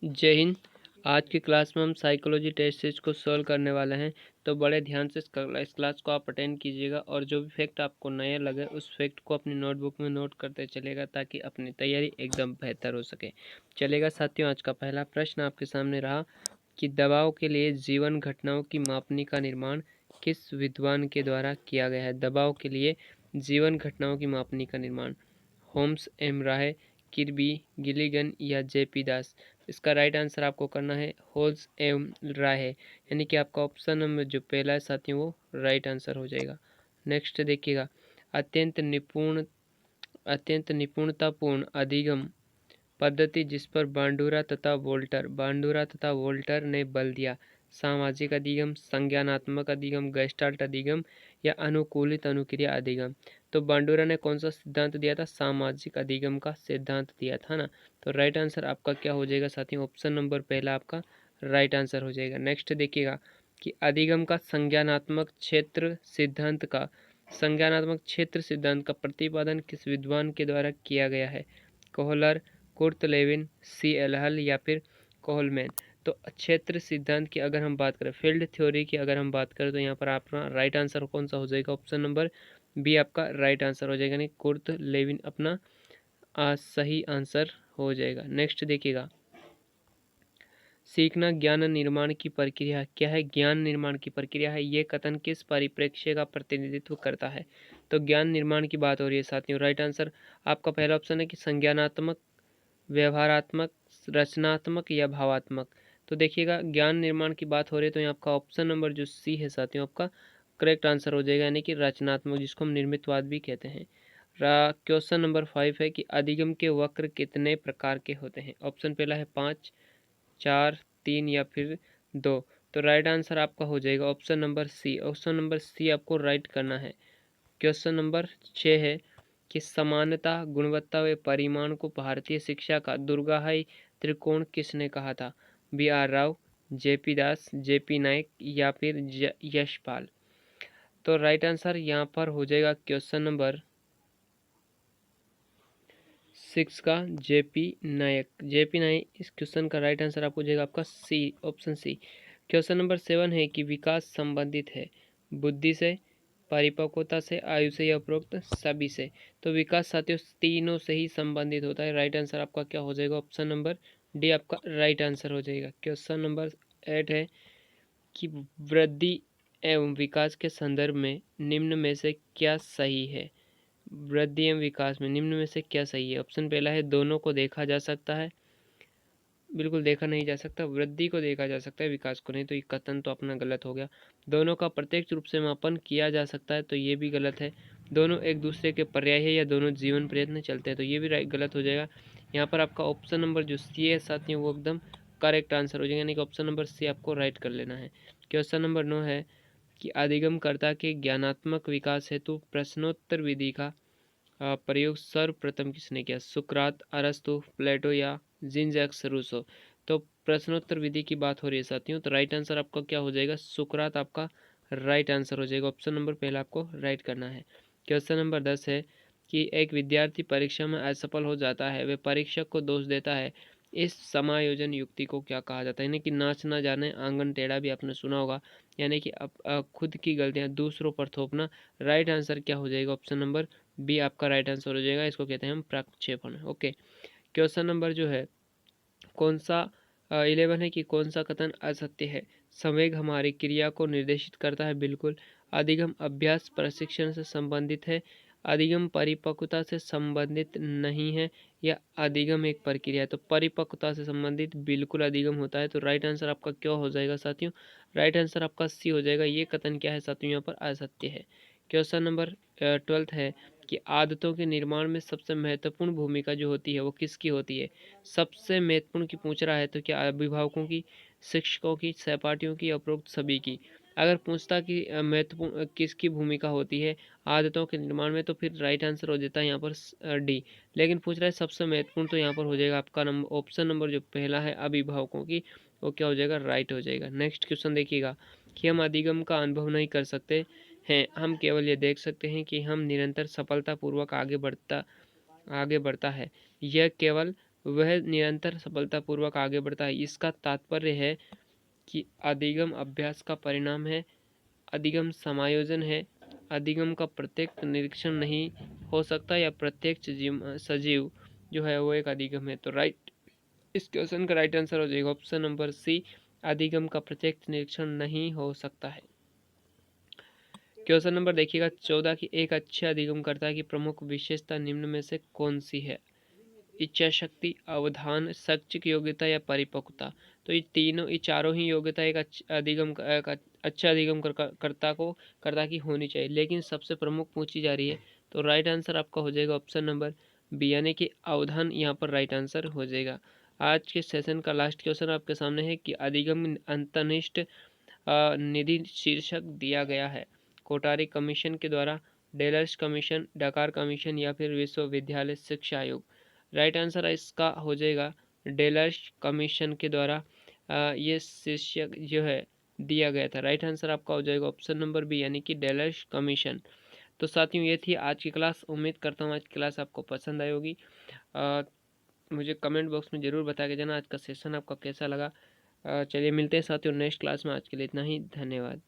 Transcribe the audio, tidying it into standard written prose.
जय हिंद। आज की क्लास में हम साइकोलॉजी टेस्ट सीरीज को सॉल्व करने वाले हैं। तो बड़े ध्यान से इस क्लास को आप अटेंड कीजिएगा और जो भी फैक्ट आपको नया लगे उस फैक्ट को अपनी नोटबुक में नोट करते चलेगा ताकि अपनी तैयारी एकदम बेहतर हो सके। चलेगा साथियों, आज का पहला प्रश्न आपके सामने रहा कि दबाव के लिए जीवन घटनाओं की मापनी का निर्माण किस विद्वान के द्वारा किया गया है। दबाव के लिए जीवन घटनाओं की मापनी का निर्माण होम्स एम राय, किर्बी, गिलिगन या जेपी दास। इसका राइट आंसर आपको करना है होल्स एम राय है, यानी कि आपका ऑप्शन नंबर जो पहला है साथियों वो राइट आंसर हो जाएगा। नेक्स्ट देखिएगा, अत्यंत निपुणतापूर्ण अधिगम पद्धति जिस पर बांडुरा तथा वोल्टर ने बल दिया। सामाजिक अधिगम, संज्ञानात्मक अधिगम, गेस्टाल्ट अधिगम या अनुकूलित अनुक्रिया अधिगम। तो बांडुरा ने कौन सा सिद्धांत दिया था? सामाजिक अधिगम का सिद्धांत दिया था ना। तो राइट आंसर आपका क्या हो जाएगा साथियों? ऑप्शन नंबर पहला आपका राइट आंसर हो जाएगा। नेक्स्ट देखिएगा कि अधिगम का संज्ञानात्मक क्षेत्र सिद्धांत का प्रतिपादन किस विद्वान के द्वारा किया गया है? Kohler, Kurt Lewin, C L या फिर कोहलमैन। तो क्षेत्र सिद्धांत की अगर हम बात करें, फील्ड थ्योरी की अगर हम बात करें, तो यहाँ पर आपका राइट आंसर कौन सा हो जाएगा? ऑप्शन नंबर बी आपका राइट आंसर हो जाएगा, यानी कुर्ट लेविन अपना सही आंसर हो जाएगा। नेक्स्ट देखिएगा, सीखना ज्ञान निर्माण की प्रक्रिया क्या है? ज्ञान निर्माण की प्रक्रिया है, ये कथन किस परिप्रेक्ष्य का प्रतिनिधित्व करता है? तो ज्ञान निर्माण की बात हो रही है साथियों। राइट आंसर आपका पहला ऑप्शन है कि संज्ञानात्मक, व्यवहारात्मक, रचनात्मक या भावात्मक। तो देखिएगा, ज्ञान निर्माण की बात हो रही है तो यहाँ आपका ऑप्शन नंबर जो सी है साथियों आपका करेक्ट आंसर हो जाएगा, यानी कि रचनात्मक, जिसको हम निर्मितवाद भी कहते हैं। क्वेश्चन नंबर 5 है कि अधिगम के वक्र कितने प्रकार के होते हैं? ऑप्शन पहला है 5, 4, 3 या फिर 2। तो राइट आंसर आपका हो जाएगा option number C. Option number C आपको राइट करना है। क्वेश्चन नंबर 6 है कि समानता, गुणवत्ता व परिमाण को भारतीय शिक्षा का दुर्गाहाई त्रिकोण किसने कहा था? B R Rao, JP Das, JP Nayak या फिर यशपाल। तो राइट आंसर यहाँ पर हो जाएगा क्वेश्चन नंबर 6 का जेपी नायक। जेपी नायक इस क्वेश्चन का राइट आंसर आपको हो जाएगा आपका सी, ऑप्शन सी। क्वेश्चन नंबर 7 है कि विकास संबंधित है बुद्धि से, परिपक्वता से, आयु से या उपरोक्त सभी से। तो विकास साथियों तीनों से ही संबंधित होता है। राइट आंसर आपका क्या हो जाएगा? ऑप्शन नंबर डी आपका राइट आंसर हो जाएगा। क्वेश्चन नंबर 8 है कि वृद्धि एवं विकास के संदर्भ में निम्न में से क्या सही है? वृद्धि एवं विकास में निम्न में से क्या सही है? ऑप्शन पहला है दोनों को देखा जा सकता है, बिल्कुल देखा नहीं जा सकता। वृद्धि को देखा जा सकता है, विकास को नहीं, तो ये कथन तो अपना गलत हो गया। दोनों का प्रत्यक्ष रूप से मापन किया जा सकता है, तो ये भी गलत है। दोनों एक दूसरे के पर्याय है या दोनों जीवन प्रयत्न चलते हैं, तो ये भी गलत हो जाएगा। यहाँ पर आपका ऑप्शन नंबर जो सी है साथियों वो एकदम करेक्ट आंसर हो जाएगा, यानी कि ऑप्शन नंबर सी आपको राइट कर लेना है। क्वेश्चन नंबर 9 है कि अधिगमकर्ता के ज्ञानात्मक विकास हेतु प्रश्नोत्तर विधि का प्रयोग सर्वप्रथम किसने किया? सुकरात, अरस्तु, प्लेटो या जीन जैक्स रूसो। तो प्रश्नोत्तर विधि की बात हो रही है साथियों, तो राइट आंसर आपका क्या हो जाएगा? सुकरात आपका राइट आंसर हो जाएगा। ऑप्शन नंबर पहला आपको राइट करना है। क्वेश्चन नंबर 10 है कि एक विद्यार्थी परीक्षा में असफल हो जाता है, वह परीक्षक को दोष देता है, इस समायोजन युक्ति को क्या कहा जाता है? यानी कि नाच ना जाने आंगन टेढ़ा भी आपने सुना होगा, यानी कि खुद की गलतियां दूसरों पर थोपना। राइट आंसर क्या हो जाएगा? ऑप्शन नंबर बी आपका राइट आंसर हो जाएगा। इसको कहते हैं हम प्रक्षेपण। ओके, क्वेश्चन नंबर जो है कौन सा 11 है कि कौन सा कथन असत्य है? संवेग हमारी क्रिया को निर्देशित करता है, बिल्कुल। अधिगम अभ्यास प्रशिक्षण से संबंधित है, अधिगम परिपक्वता से संबंधित नहीं है, या अधिगम एक प्रक्रिया है? तो परिपक्वता से संबंधित बिल्कुल अधिगम होता है। तो राइट आंसर आपका क्या हो जाएगा साथियों? राइट आंसर आपका सी हो जाएगा। ये कथन क्या है साथियों? यहाँ पर असत्य है। क्वेश्चन नंबर 12 है कि आदतों के निर्माण में सबसे महत्वपूर्ण भूमिका जो होती है वो किसकी होती है? सबसे महत्वपूर्ण की पूछ रहा है तो क्या अभिभावकों की, शिक्षकों की, सहपाठियों की, उपरोक्त सभी की? अगर पूछता कि महत्वपूर्ण किसकी भूमिका होती है आदतों के निर्माण में, तो फिर राइट आंसर हो जाता है यहाँ पर डी। लेकिन पूछ रहा है सबसे महत्वपूर्ण, तो यहाँ पर हो जाएगा आपका नंबर ऑप्शन नंबर जो पहला है अभिभावकों की, वो क्या हो जाएगा? राइट हो जाएगा। नेक्स्ट क्वेश्चन देखिएगा कि हम अधिगम का अनुभव नहीं कर सकते हैं, हम केवल ये देख सकते हैं कि हम निरंतर सफलतापूर्वक आगे बढ़ता है। यह केवल वह निरंतर सफलतापूर्वक आगे बढ़ता है। इसका तात्पर्य है कि अधिगम अभ्यास का परिणाम है, अधिगम समायोजन है, अधिगम का प्रत्यक्ष निरीक्षण नहीं हो सकता या प्रत्यक्ष सजीव जो है वो एक अधिगम है। तो राइट, इस क्वेश्चन का राइट आंसर हो जाएगा ऑप्शन नंबर सी, अधिगम का प्रत्यक्ष निरीक्षण नहीं हो सकता है। क्वेश्चन नंबर देखिएगा 14 की एक अच्छे अधिगमकर्ता की प्रमुख विशेषता निम्न में से कौन सी है? इच्छा शक्ति, अवधान, शैक्षिक योग्यता या परिपक्वता। तो ये चारों ही योग्यता एक अच्छा अधिगम कर्ता की होनी चाहिए, लेकिन सबसे प्रमुख पूछी जा रही है। तो राइट आंसर आपका हो जाएगा ऑप्शन नंबर बी, यानी कि अवधान यहाँ पर राइट आंसर हो जाएगा। आज के सेशन का लास्ट क्वेश्चन आपके सामने है कि अधिगम अंतर्निष्ठ निधि शीर्षक दिया गया है। कोटारी कमीशन के द्वारा, डेलर्स कमीशन, डकार कमीशन या फिर विश्वविद्यालय शिक्षा आयोग। राइट आंसर इसका हो जाएगा डेलर्स कमीशन के द्वारा ये शीर्षक जो है दिया गया था। राइट आंसर आपका हो जाएगा ऑप्शन नंबर बी, यानी कि डेलर्स कमीशन। तो साथियों ये थी आज की क्लास। उम्मीद करता हूँ आज की क्लास आपको पसंद आई होगी। मुझे कमेंट बॉक्स में ज़रूर बता के जाना आज का सेशन आपका कैसा लगा। चलिए मिलते हैं साथियों नेक्स्ट क्लास में। आज के लिए इतना ही, धन्यवाद।